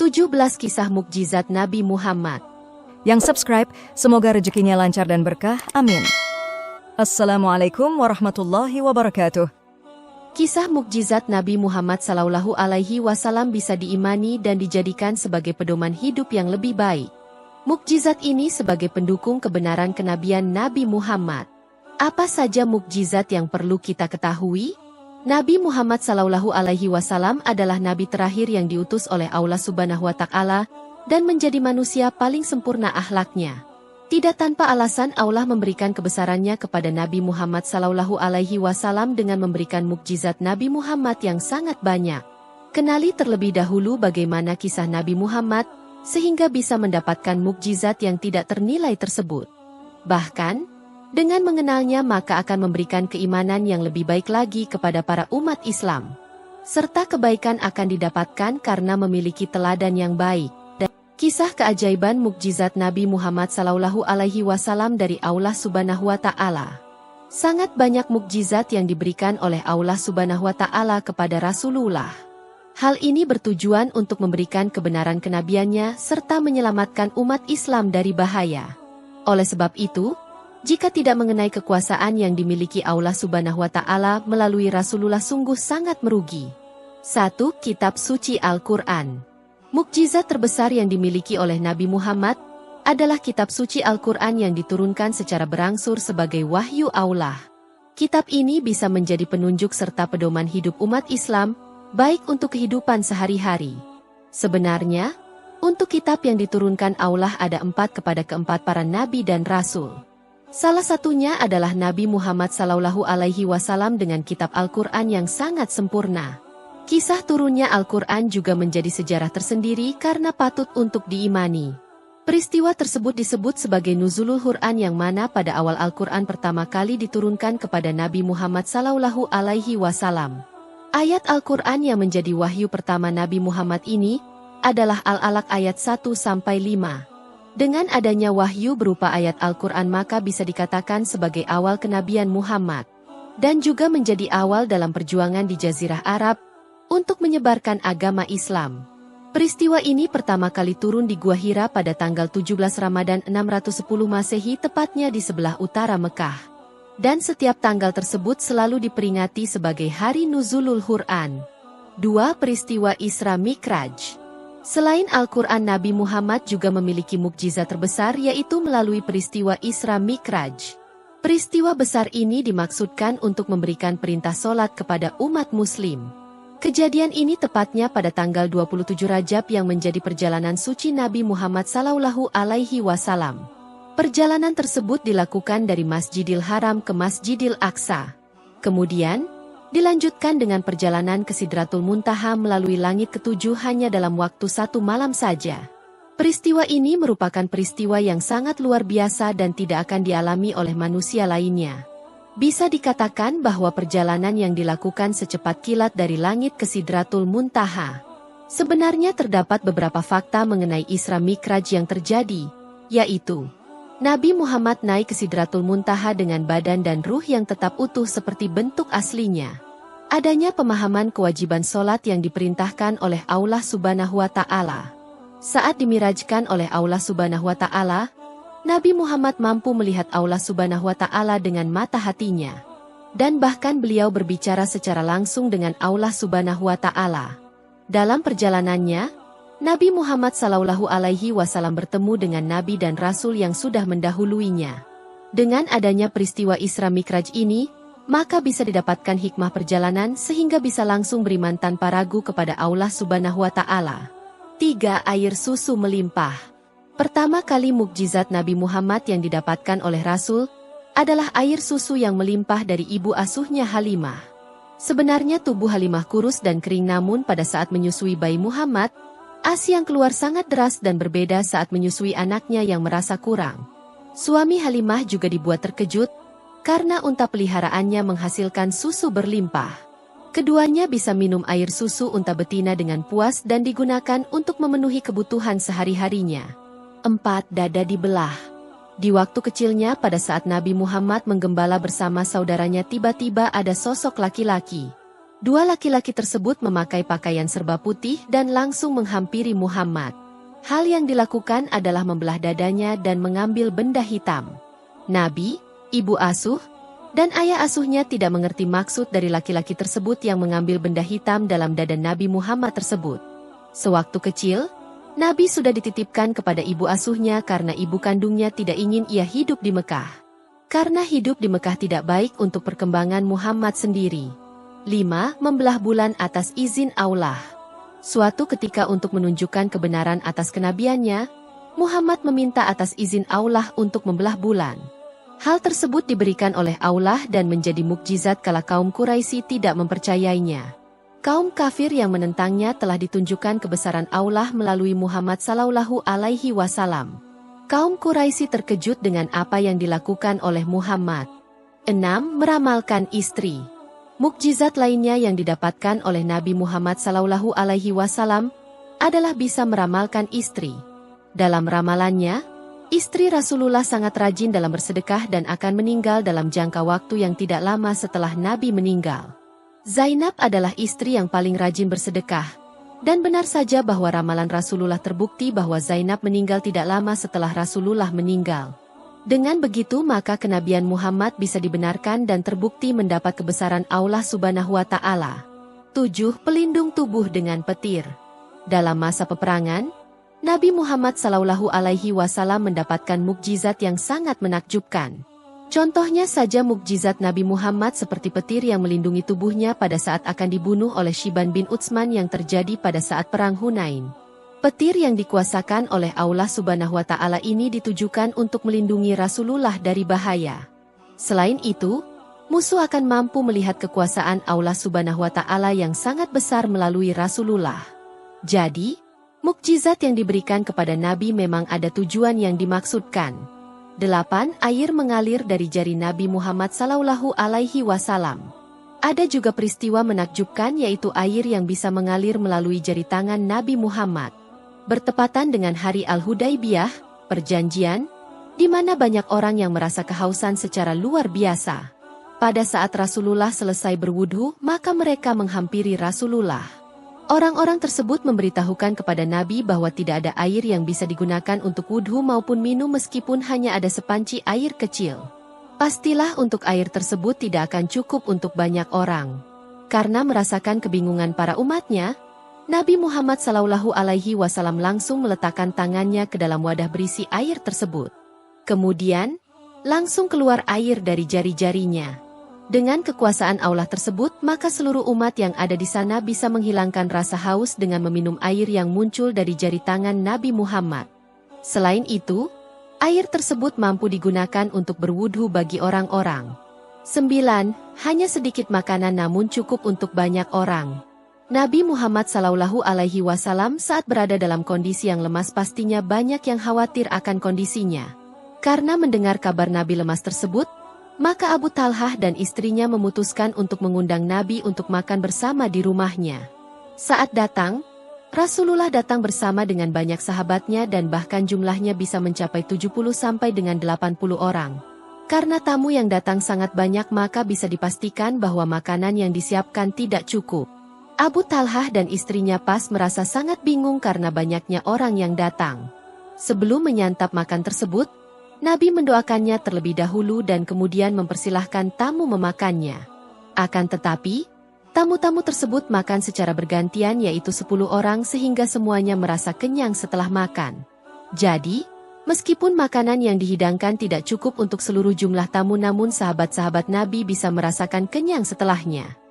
17 Kisah Mukjizat Nabi Muhammad. Yang subscribe, semoga rezekinya lancar dan berkah. Amin. Assalamualaikum warahmatullahi wabarakatuh. Kisah mukjizat Nabi Muhammad SAW bisa diimani dan dijadikan sebagai pedoman hidup yang lebih baik. Mukjizat ini sebagai pendukung kebenaran kenabian Nabi Muhammad. Apa saja mukjizat yang perlu kita ketahui? Nabi Muhammad SAW adalah nabi terakhir yang diutus oleh Allah Subhanahu wa Ta'ala dan menjadi manusia paling sempurna akhlaknya. Tidak tanpa alasan Allah memberikan kebesarannya kepada Nabi Muhammad SAW dengan memberikan mukjizat Nabi Muhammad yang sangat banyak. Kenali terlebih dahulu bagaimana kisah Nabi Muhammad sehingga bisa mendapatkan mukjizat yang tidak ternilai tersebut. Bahkan, dengan mengenalnya maka akan memberikan keimanan yang lebih baik lagi kepada para umat Islam. Serta kebaikan akan didapatkan karena memiliki teladan yang baik. Dan kisah keajaiban mukjizat Nabi Muhammad SAW dari Allah Subhanahu wa Ta'ala. Sangat banyak mukjizat yang diberikan oleh Allah Subhanahu wa Ta'ala kepada Rasulullah. Hal ini bertujuan untuk memberikan kebenaran kenabiannya serta menyelamatkan umat Islam dari bahaya. Oleh sebab itu, jika tidak mengenai kekuasaan yang dimiliki Allah Subhanahu wa Ta'ala melalui Rasulullah sungguh sangat merugi. 1. Kitab Suci Al-Quran. Mukjizat terbesar yang dimiliki oleh Nabi Muhammad adalah Kitab Suci Al-Quran yang diturunkan secara berangsur sebagai wahyu Allah. Kitab ini bisa menjadi penunjuk serta pedoman hidup umat Islam, baik untuk kehidupan sehari-hari. Sebenarnya, untuk kitab yang diturunkan Allah ada 4 kepada keempat para nabi dan rasul. Salah satunya adalah Nabi Muhammad SAW dengan kitab Al-Quran yang sangat sempurna. Kisah turunnya Al-Quran juga menjadi sejarah tersendiri karena patut untuk diimani. Peristiwa tersebut disebut sebagai Nuzulul Quran yang mana pada awal Al-Quran pertama kali diturunkan kepada Nabi Muhammad SAW. Ayat Al-Quran yang menjadi wahyu pertama Nabi Muhammad ini adalah Al-Alaq ayat 1-5. Dengan adanya wahyu berupa ayat Al-Quran maka bisa dikatakan sebagai awal kenabian Muhammad. Dan juga menjadi awal dalam perjuangan di Jazirah Arab untuk menyebarkan agama Islam. Peristiwa ini pertama kali turun di Gua Hira pada tanggal 17 Ramadan 610 Masehi tepatnya di sebelah utara Mekah. Dan setiap tanggal tersebut selalu diperingati sebagai Hari Nuzulul Quran. 2. Peristiwa Isra Mi'raj. Selain Al-Quran, Nabi Muhammad juga memiliki mukjizat terbesar yaitu melalui peristiwa Isra Mi'raj. Peristiwa besar ini dimaksudkan untuk memberikan perintah sholat kepada umat muslim. Kejadian ini tepatnya pada tanggal 27 Rajab yang menjadi perjalanan suci Nabi Muhammad SAW. Perjalanan tersebut dilakukan dari Masjidil Haram ke Masjidil Aqsa. Kemudian, dilanjutkan dengan perjalanan ke Sidratul Muntaha melalui langit ketujuh hanya dalam waktu 1 malam saja. Peristiwa ini merupakan peristiwa yang sangat luar biasa dan tidak akan dialami oleh manusia lainnya. Bisa dikatakan bahwa perjalanan yang dilakukan secepat kilat dari langit ke Sidratul Muntaha. Sebenarnya terdapat beberapa fakta mengenai Isra Mi'raj yang terjadi, yaitu Nabi Muhammad naik ke Sidratul Muntaha dengan badan dan ruh yang tetap utuh seperti bentuk aslinya. Adanya pemahaman kewajiban sholat yang diperintahkan oleh Allah Subhanahu wa Ta'ala. Saat dimirajkan oleh Allah Subhanahu wa Ta'ala, Nabi Muhammad mampu melihat Allah Subhanahu wa Ta'ala dengan mata hatinya. Dan bahkan beliau berbicara secara langsung dengan Allah Subhanahu wa Ta'ala. Dalam perjalanannya, Nabi Muhammad SAW bertemu dengan nabi dan rasul yang sudah mendahuluinya. Dengan adanya peristiwa Isra Mi'raj ini, maka bisa didapatkan hikmah perjalanan sehingga bisa langsung beriman tanpa ragu kepada Allah Subhanahu wa Ta'ala. 3. Air susu melimpah. Pertama kali mukjizat Nabi Muhammad yang didapatkan oleh Rasul adalah air susu yang melimpah dari ibu asuhnya Halimah. Sebenarnya tubuh Halimah kurus dan kering, namun pada saat menyusui bayi Muhammad, ASI yang keluar sangat deras dan berbeda saat menyusui anaknya yang merasa kurang. Suami Halimah juga dibuat terkejut karena unta peliharaannya menghasilkan susu berlimpah. Keduanya bisa minum air susu unta betina dengan puas dan digunakan untuk memenuhi kebutuhan sehari-harinya. 4. Dada dibelah. Di waktu kecilnya pada saat Nabi Muhammad menggembala bersama saudaranya tiba-tiba ada sosok laki-laki. Dua laki-laki tersebut memakai pakaian serba putih dan langsung menghampiri Muhammad. Hal yang dilakukan adalah membelah dadanya dan mengambil benda hitam. Nabi, ibu asuh, dan ayah asuhnya tidak mengerti maksud dari laki-laki tersebut yang mengambil benda hitam dalam dada Nabi Muhammad tersebut. Sewaktu kecil, Nabi sudah dititipkan kepada ibu asuhnya karena ibu kandungnya tidak ingin ia hidup di Mekah. Karena hidup di Mekah tidak baik untuk perkembangan Muhammad sendiri. 5. Membelah bulan atas izin Allah. Suatu ketika untuk menunjukkan kebenaran atas kenabiannya, Muhammad meminta atas izin Allah untuk membelah bulan. Hal tersebut diberikan oleh Allah dan menjadi mukjizat kala kaum Quraisy tidak mempercayainya. Kaum kafir yang menentangnya telah ditunjukkan kebesaran Allah melalui Muhammad Sallallahu Alaihi Wasallam. Kaum Quraisy terkejut dengan apa yang dilakukan oleh Muhammad. 6. Meramalkan istri. Mukjizat lainnya yang didapatkan oleh Nabi Muhammad Sallallahu Alaihi Wasallam adalah bisa meramalkan istri. Dalam ramalannya, istri Rasulullah sangat rajin dalam bersedekah dan akan meninggal dalam jangka waktu yang tidak lama setelah Nabi meninggal. Zainab adalah istri yang paling rajin bersedekah, dan benar saja bahwa ramalan Rasulullah terbukti bahwa Zainab meninggal tidak lama setelah Rasulullah meninggal. Dengan begitu maka kenabian Muhammad bisa dibenarkan dan terbukti mendapat kebesaran Allah Subhanahu wa Ta'ala. 7. Pelindung tubuh dengan petir. Dalam masa peperangan, Nabi Muhammad Sallallahu Alaihi Wasallam mendapatkan mukjizat yang sangat menakjubkan. Contohnya saja mukjizat Nabi Muhammad seperti petir yang melindungi tubuhnya pada saat akan dibunuh oleh Syiban bin Utsman yang terjadi pada saat Perang Hunain. Petir yang dikuasakan oleh Allah Subhanahu wa Ta'ala ini ditujukan untuk melindungi Rasulullah dari bahaya. Selain itu, musuh akan mampu melihat kekuasaan Allah Subhanahu wa Ta'ala yang sangat besar melalui Rasulullah. Jadi, mukjizat yang diberikan kepada Nabi memang ada tujuan yang dimaksudkan. 8. Air mengalir dari jari Nabi Muhammad Sallallahu Alaihi Wasallam. Ada juga peristiwa menakjubkan yaitu air yang bisa mengalir melalui jari tangan Nabi Muhammad. Bertepatan dengan hari Al-Hudaybiyah, perjanjian, di mana banyak orang yang merasa kehausan secara luar biasa. Pada saat Rasulullah selesai berwudhu, maka mereka menghampiri Rasulullah. Orang-orang tersebut memberitahukan kepada Nabi bahwa tidak ada air yang bisa digunakan untuk wudhu maupun minum meskipun hanya ada sepanci air kecil. Pastilah untuk air tersebut tidak akan cukup untuk banyak orang. Karena merasakan kebingungan para umatnya, Nabi Muhammad Sallallahu Alaihi Wasallam langsung meletakkan tangannya ke dalam wadah berisi air tersebut. Kemudian, langsung keluar air dari jari-jarinya. Dengan kekuasaan Allah tersebut, maka seluruh umat yang ada di sana bisa menghilangkan rasa haus dengan meminum air yang muncul dari jari tangan Nabi Muhammad. Selain itu, air tersebut mampu digunakan untuk berwudhu bagi orang-orang. 9. Hanya sedikit makanan namun cukup untuk banyak orang. Nabi Muhammad Sallallahu Alaihi Wasallam saat berada dalam kondisi yang lemas pastinya banyak yang khawatir akan kondisinya. Karena mendengar kabar Nabi lemas tersebut, maka Abu Talhah dan istrinya memutuskan untuk mengundang Nabi untuk makan bersama di rumahnya. Saat datang, Rasulullah datang bersama dengan banyak sahabatnya dan bahkan jumlahnya bisa mencapai 70 sampai dengan 80 orang. Karena tamu yang datang sangat banyak maka bisa dipastikan bahwa makanan yang disiapkan tidak cukup. Abu Talhah dan istrinya pas merasa sangat bingung karena banyaknya orang yang datang. Sebelum menyantap makan tersebut, Nabi mendoakannya terlebih dahulu dan kemudian mempersilahkan tamu memakannya. Akan tetapi, tamu-tamu tersebut makan secara bergantian yaitu 10 orang sehingga semuanya merasa kenyang setelah makan. Jadi, meskipun makanan yang dihidangkan tidak cukup untuk seluruh jumlah tamu namun sahabat-sahabat Nabi bisa merasakan kenyang setelahnya.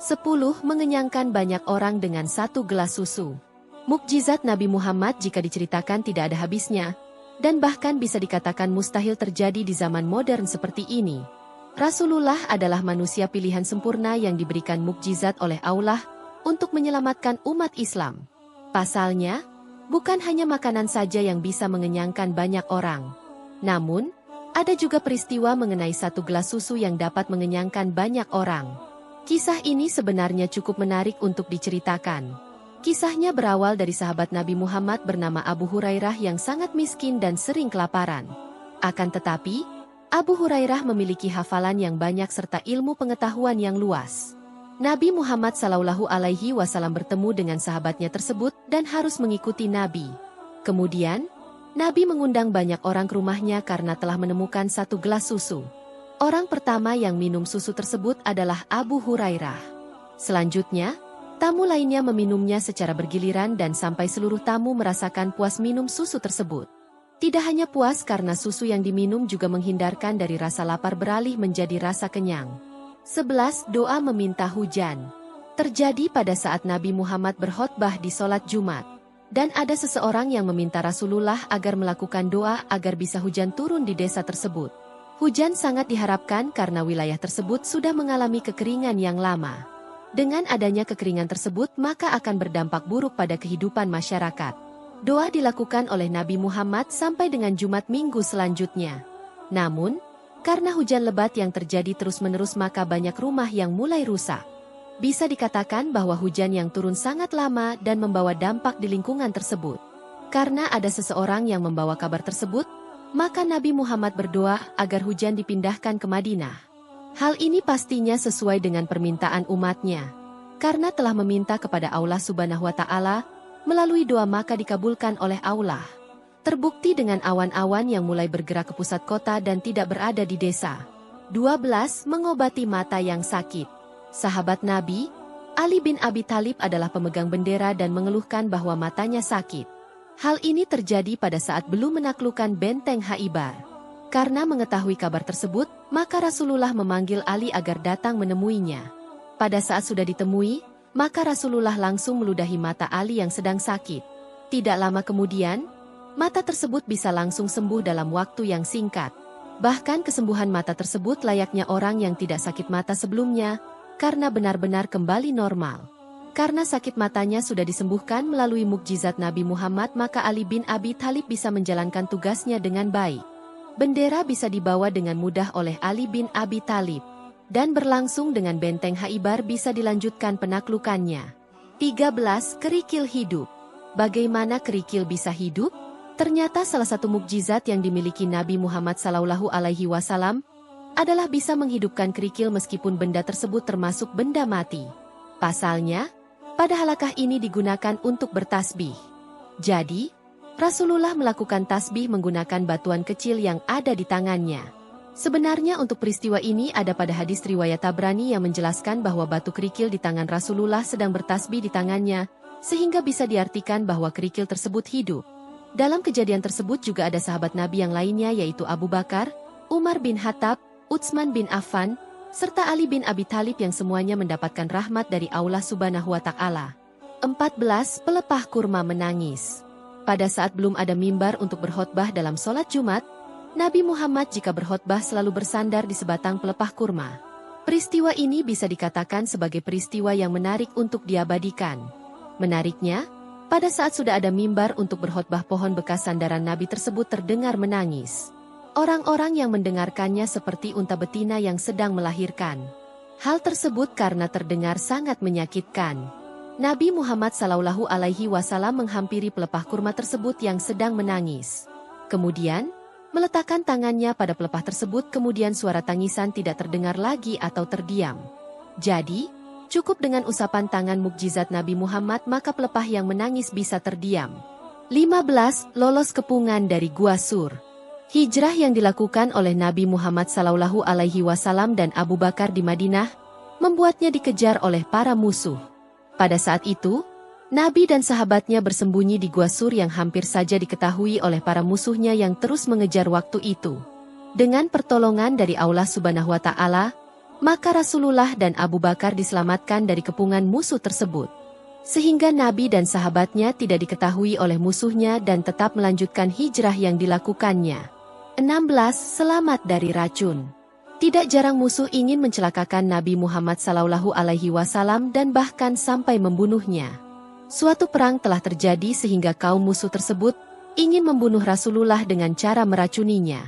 10. Mengenyangkan banyak orang dengan 1 gelas susu. Mukjizat Nabi Muhammad jika diceritakan tidak ada habisnya, dan bahkan bisa dikatakan mustahil terjadi di zaman modern seperti ini. Rasulullah adalah manusia pilihan sempurna yang diberikan mukjizat oleh Allah untuk menyelamatkan umat Islam. Pasalnya, bukan hanya makanan saja yang bisa mengenyangkan banyak orang. Namun, ada juga peristiwa mengenai 1 gelas susu yang dapat mengenyangkan banyak orang. Kisah ini sebenarnya cukup menarik untuk diceritakan. Kisahnya berawal dari sahabat Nabi Muhammad bernama Abu Hurairah yang sangat miskin dan sering kelaparan. Akan tetapi, Abu Hurairah memiliki hafalan yang banyak serta ilmu pengetahuan yang luas. Nabi Muhammad SAW bertemu dengan sahabatnya tersebut dan harus mengikuti Nabi. Kemudian, Nabi mengundang banyak orang ke rumahnya karena telah menemukan 1 gelas susu. Orang pertama yang minum susu tersebut adalah Abu Hurairah. Selanjutnya, tamu lainnya meminumnya secara bergiliran dan sampai seluruh tamu merasakan puas minum susu tersebut. Tidak hanya puas karena susu yang diminum juga menghindarkan dari rasa lapar beralih menjadi rasa kenyang. 11. Doa meminta hujan. Terjadi pada saat Nabi Muhammad berkhotbah di sholat Jumat. Dan ada seseorang yang meminta Rasulullah agar melakukan doa agar bisa hujan turun di desa tersebut. Hujan sangat diharapkan karena wilayah tersebut sudah mengalami kekeringan yang lama. Dengan adanya kekeringan tersebut maka akan berdampak buruk pada kehidupan masyarakat. Doa dilakukan oleh Nabi Muhammad sampai dengan Jumat minggu selanjutnya. Namun, karena hujan lebat yang terjadi terus-menerus maka banyak rumah yang mulai rusak. Bisa dikatakan bahwa hujan yang turun sangat lama dan membawa dampak di lingkungan tersebut. Karena ada seseorang yang membawa kabar tersebut, maka Nabi Muhammad berdoa agar hujan dipindahkan ke Madinah. Hal ini pastinya sesuai dengan permintaan umatnya. Karena telah meminta kepada Allah Subhanahu wa Ta'ala, melalui doa maka dikabulkan oleh Allah. Terbukti dengan awan-awan yang mulai bergerak ke pusat kota dan tidak berada di desa. 12. Mengobati mata yang sakit. Sahabat Nabi, Ali bin Abi Thalib adalah pemegang bendera dan mengeluhkan bahwa matanya sakit. Hal ini terjadi pada saat belum menaklukkan benteng Khaibar. Karena mengetahui kabar tersebut, maka Rasulullah memanggil Ali agar datang menemuinya. Pada saat sudah ditemui, maka Rasulullah langsung meludahi mata Ali yang sedang sakit. Tidak lama kemudian, mata tersebut bisa langsung sembuh dalam waktu yang singkat. Bahkan kesembuhan mata tersebut layaknya orang yang tidak sakit mata sebelumnya, karena benar-benar kembali normal. Karena sakit matanya sudah disembuhkan melalui mukjizat Nabi Muhammad, maka Ali bin Abi Thalib bisa menjalankan tugasnya dengan baik. Bendera bisa dibawa dengan mudah oleh Ali bin Abi Thalib. Dan berlangsung dengan benteng Khaibar bisa dilanjutkan penaklukannya. 13. Kerikil hidup. Bagaimana kerikil bisa hidup? Ternyata salah satu mukjizat yang dimiliki Nabi Muhammad SAW adalah bisa menghidupkan kerikil meskipun benda tersebut termasuk benda mati. Pasalnya, pada halakah ini digunakan untuk bertasbih. Jadi, Rasulullah melakukan tasbih menggunakan batuan kecil yang ada di tangannya. Sebenarnya untuk peristiwa ini ada pada hadis riwayat Tabrani yang menjelaskan bahwa batu kerikil di tangan Rasulullah sedang bertasbih di tangannya, sehingga bisa diartikan bahwa kerikil tersebut hidup. Dalam kejadian tersebut juga ada sahabat Nabi yang lainnya yaitu Abu Bakar, Umar bin Khattab, Utsman bin Affan, serta Ali bin Abi Thalib yang semuanya mendapatkan rahmat dari Allah Subhanahu wa Ta'ala. 14. Pelepah kurma menangis. Pada saat belum ada mimbar untuk berkhotbah dalam sholat Jumat, Nabi Muhammad jika berkhotbah selalu bersandar di sebatang pelepah kurma. Peristiwa ini bisa dikatakan sebagai peristiwa yang menarik untuk diabadikan. Menariknya, pada saat sudah ada mimbar untuk berkhotbah, pohon bekas sandaran Nabi tersebut terdengar menangis. Orang-orang yang mendengarkannya seperti unta betina yang sedang melahirkan. Hal tersebut karena terdengar sangat menyakitkan. Nabi Muhammad SAW menghampiri pelepah kurma tersebut yang sedang menangis. Kemudian, meletakkan tangannya pada pelepah tersebut, kemudian suara tangisan tidak terdengar lagi atau terdiam. Jadi, cukup dengan usapan tangan mukjizat Nabi Muhammad maka pelepah yang menangis bisa terdiam. 15. Lolos kepungan dari Gua Sur. Hijrah yang dilakukan oleh Nabi Muhammad SAW dan Abu Bakar di Madinah, membuatnya dikejar oleh para musuh. Pada saat itu, Nabi dan sahabatnya bersembunyi di Gua Sur yang hampir saja diketahui oleh para musuhnya yang terus mengejar waktu itu. Dengan pertolongan dari Allah Subhanahu wa Ta'ala, maka Rasulullah dan Abu Bakar diselamatkan dari kepungan musuh tersebut. Sehingga Nabi dan sahabatnya tidak diketahui oleh musuhnya dan tetap melanjutkan hijrah yang dilakukannya. 16. Selamat dari racun. Tidak jarang musuh ingin mencelakakan Nabi Muhammad SAW dan bahkan sampai membunuhnya. Suatu perang telah terjadi sehingga kaum musuh tersebut ingin membunuh Rasulullah dengan cara meracuninya.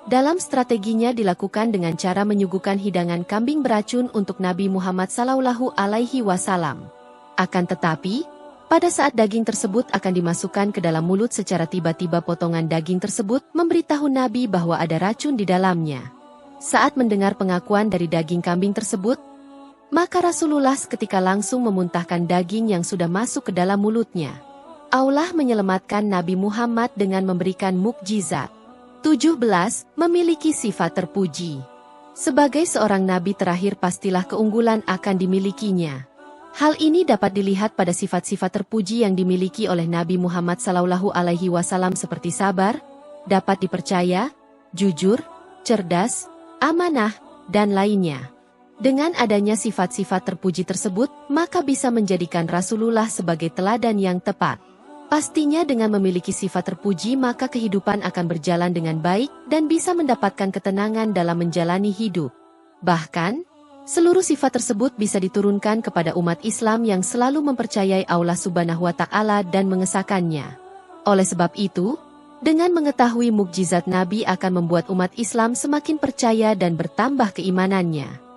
Dalam strateginya dilakukan dengan cara menyuguhkan hidangan kambing beracun untuk Nabi Muhammad SAW. Akan tetapi, pada saat daging tersebut akan dimasukkan ke dalam mulut secara tiba-tiba potongan daging tersebut memberitahu Nabi bahwa ada racun di dalamnya. Saat mendengar pengakuan dari daging kambing tersebut, Maka Rasulullah seketika langsung memuntahkan daging yang sudah masuk ke dalam mulutnya. Allah menyelamatkan Nabi Muhammad dengan memberikan mukjizat. 17. Memiliki sifat terpuji. Sebagai seorang nabi terakhir pastilah keunggulan akan dimilikinya. Hal ini dapat dilihat pada sifat-sifat terpuji yang dimiliki oleh Nabi Muhammad SAW seperti sabar, dapat dipercaya, jujur, cerdas, amanah, dan lainnya. Dengan adanya sifat-sifat terpuji tersebut, maka bisa menjadikan Rasulullah sebagai teladan yang tepat. Pastinya dengan memiliki sifat terpuji maka kehidupan akan berjalan dengan baik dan bisa mendapatkan ketenangan dalam menjalani hidup. Bahkan, seluruh sifat tersebut bisa diturunkan kepada umat Islam yang selalu mempercayai Allah Subhanahu wa Ta'ala dan mengesahkannya. Oleh sebab itu, dengan mengetahui mukjizat Nabi akan membuat umat Islam semakin percaya dan bertambah keimanannya.